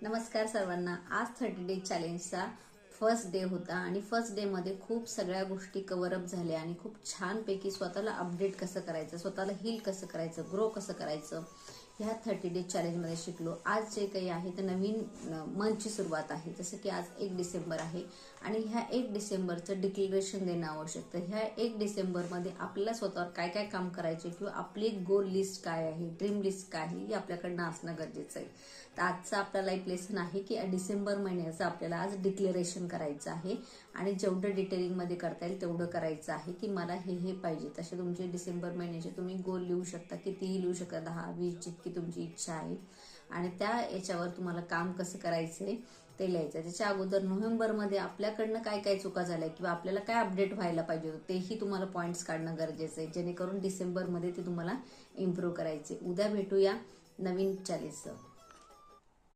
नमस्कार सर्वांना। आज 30 डे चॅलेंजचा फर्स्ट डे होता आणि फर्स्ट डे मध्ये खूप सगळ्या गोष्टी कव्हर अप झाल्या आणि खूप छानपैकी स्वतःला अपडेट कसं करायचं, स्वतःला हील कसं करायचं, ग्रो कसं करायचं ह्या 30 डे चॅलेंजमध्ये शिकलो। आज जे काही आहे ते नवीन मंथची सुरुवात आहे, जसं की आज 1 डिसेंबर आहे आणि ह्या 1 डिसेंबरचं डिक्लेरेशन देणं आवश्यक आहे। ह्या 1 डिसेंबरमध्ये आपल्याला स्वतःवर काय काय काम करायचे किंवा आपली गोल लिस्ट काय आहे, ड्रीम लिस्ट काय आहे हे आपल्याकडनं असणं गरजेचं आहे। तर आजचा आपला लाईफ लेसन आहे की डिसेंबर महिन्याचं आपल्याला आज डिक्लेरेशन करायचं आहे आणि जेवढं डिटेलिंगमध्ये करता येईल तेवढं करायचं आहे की मला हे पाहिजे। तसे तुमचे डिसेंबर महिन्याचे तुम्ही गोल लिहू शकता, कितीही लिहू शकता, 10, 20 जितकी तुमची इच्छा आहे आणि त्या याच्यावर तुम्हाला काम कसं करायचंय ते लिहायचं। त्याच्या अगोदर नोव्हेंबरमध्ये आपल्याकडनं काय काय चुका झाल्या किंवा आपल्याला काय अपडेट व्हायला पाहिजे तेही तुम्हाला पॉईंट्स काढणं गरजेचं आहे, जेणेकरून डिसेंबरमध्ये ते तुम्हाला इम्प्रूव्ह करायचे। उद्या भेटूया नवीन चॅलेंजसह।